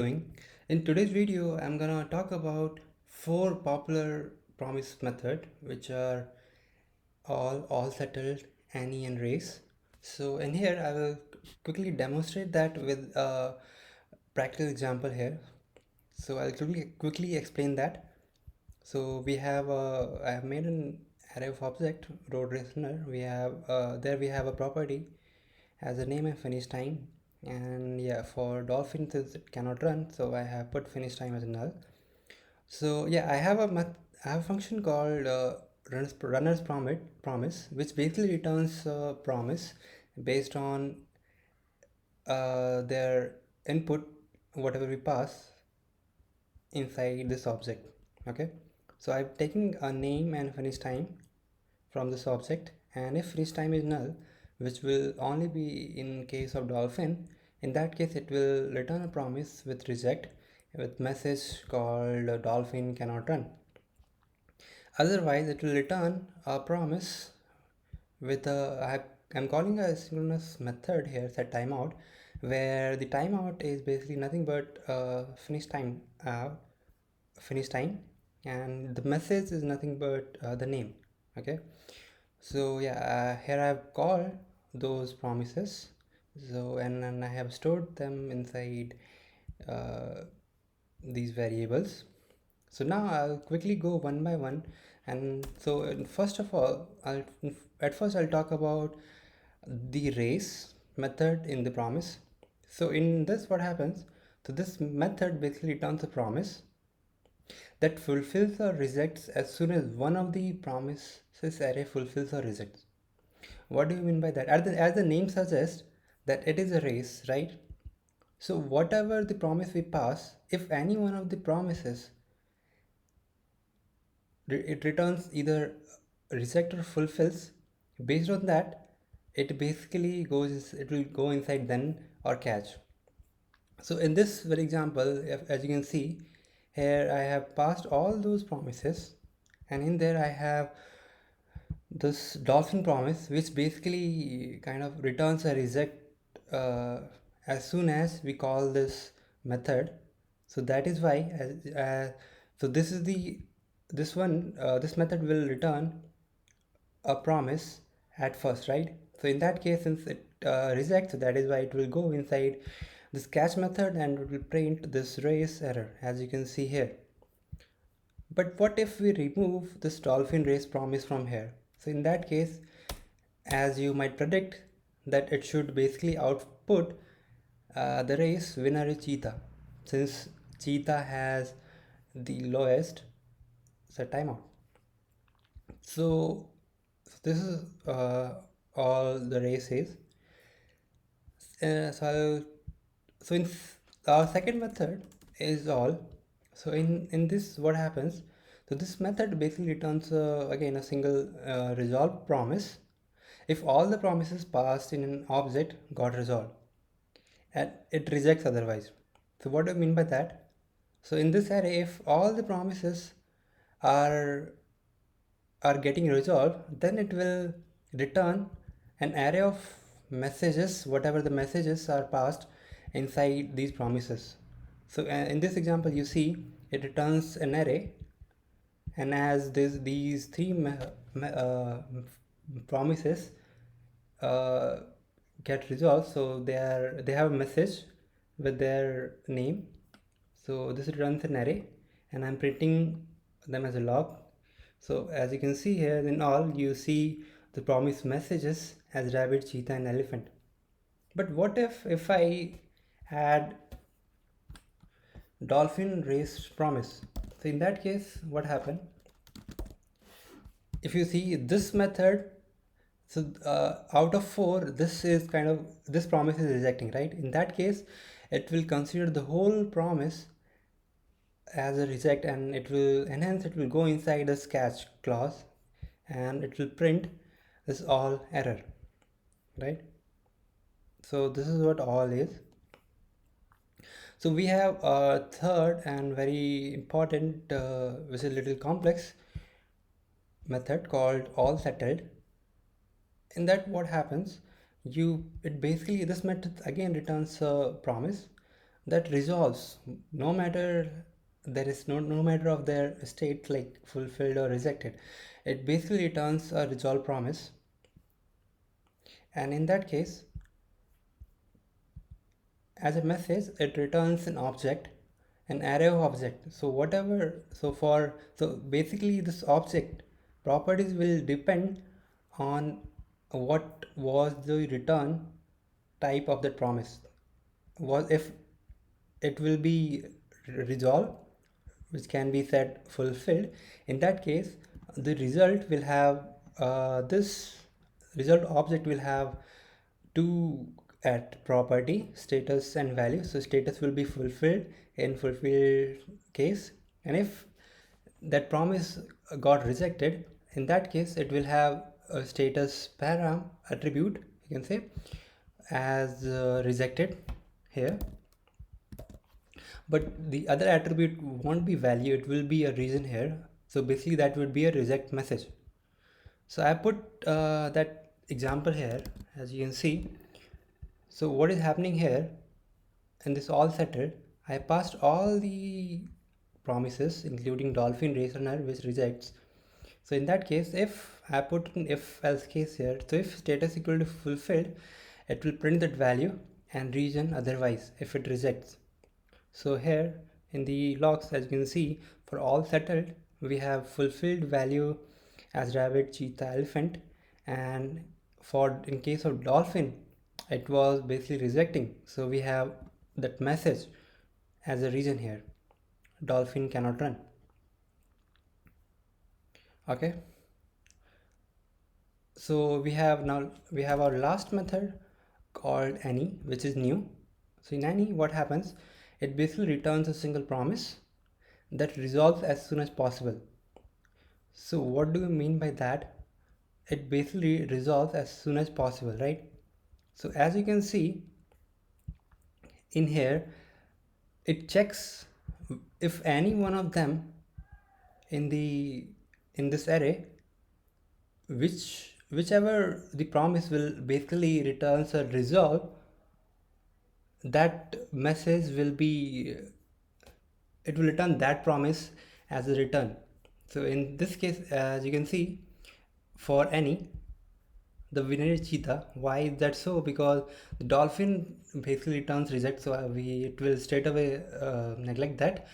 Doing. In today's video, I'm gonna talk about four popular promise method, which are all settled, Annie and race. So in here, I will quickly demonstrate that with a practical example here. So I'll quickly explain that. So I have made an array of object road listener. We have a property as a name and finish time, and yeah, for dolphin since it cannot run, so I have put finish time as null. So yeah, I have a function called runners promise, which basically returns a promise based on their input, whatever we pass inside this object. Okay, so I'm taking a name and finish time from this object, and if finish time is null, which will only be in case of dolphin, in that case it will return a promise with reject with message called dolphin cannot run. Otherwise it will return a promise with I'm calling a synchronous method here, set timeout, where the timeout is basically nothing but finish time, and the message is nothing but the name. Okay, so yeah, here I have called those promises. So and I have stored them inside uh, these variables. So now I'll quickly go one by one. And so first of all, at first I'll talk about the race method in the promise. So in this, what happens? So this method basically returns a promise that fulfills or rejects as soon as one of the promises array fulfills or rejects. What do you mean by that? As the name suggests, that it is a race, right? So whatever the promise we pass, if any one of the promises it returns either reject or fulfills, based on that, it will go inside then or catch. So in this very example, as you can see, here I have passed all those promises, and in there I have this dolphin promise, which basically kind of returns a reject as soon as we call this method. So that is why so this is the this one this method will return a promise at first, right? So in that case, since it rejects, that is why it will go inside this catch method and it will print this race error, as you can see here. But what if we remove this dolphin race promise from here? So in that case, as you might predict, that it should basically output the race winner is cheetah, since cheetah has the lowest set timeout. So this is all the race is. So so in our second method is all. So in this, what happens? So this method basically returns again a single resolve promise if all the promises passed in an object got resolved, and it rejects otherwise. So what do I mean by that? So in this array, if all the promises are are getting resolved, then it will return an array of messages, whatever the messages are passed inside these promises. So in this example, you see it returns an array, and as these three promises uh, get resolved, so they have a message with their name. So this returns an array, and I'm printing them as a log. So as you can see here, in all you see the promised messages as rabbit, cheetah, and elephant. But what if I add dolphin race promise? So in that case, what happened? If you see this method, so out of four, this promise is rejecting, right? In that case, it will consider the whole promise as a reject, and it will go inside a catch clause, and it will print this all error, right? So this is what all is. So we have a third and very important which is a little complex method called all settled. In that, what happens, you it basically this method again returns a promise that resolves, no matter there is no matter of their state like fulfilled or rejected. It basically returns a resolved promise, and in that case, as a message, it returns an object, an array of object. So whatever, so basically this object properties will depend on what was the return type of that promise. Was if it will be resolved, which can be said fulfilled. In that case, the result will have this result object will have two at property, status and value. So status will be fulfilled in fulfilled case, and if that promise got rejected, in that case it will have a status param attribute, you can say, as rejected here. But the other attribute won't be value, it will be a reason here. So basically that would be a reject message. So I put that example here, as you can see. So what is happening here, in this all settled, I passed all the promises including dolphin, race runner, which rejects. So in that case, if I put an if else case here, so if status equal to fulfilled, it will print that value and region otherwise if it rejects. So here in the logs, as you can see, for all settled, we have fulfilled value as rabbit, cheetah, elephant, and for in case of dolphin, it was basically rejecting. So we have that message as a reason here. Dolphin cannot run. Okay. So we have our last method called any, which is new. So in any, what happens? It basically returns a single promise that resolves as soon as possible. So what do you mean by that? It basically resolves as soon as possible, right? So as you can see in here, it checks if any one of them in this array, whichever the promise will basically returns a resolve, that message will be, it will return that promise as a return. So in this case, as you can see, for any, the winner is cheetah. Why is that so? Because the dolphin basically returns reject, so it will straight away neglect that.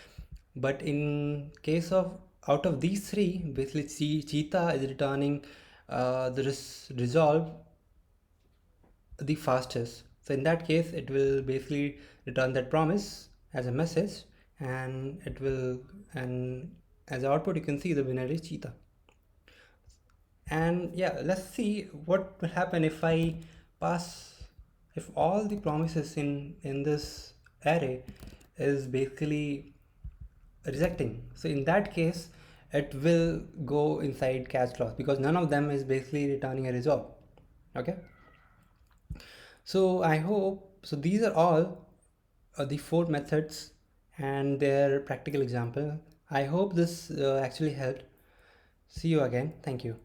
But in case of out of these three, basically cheetah is returning the resolve the fastest. So in that case, it will basically return that promise as a message, and it will, and as output you can see the winner is cheetah. And yeah, let's see what will happen if I pass, if all the promises in this array is basically rejecting. So in that case, it will go inside catch clause because none of them is basically returning a resolve. Okay. So I hope, so these are all the 4 methods and their practical example. I hope this actually helped. See you again. Thank you.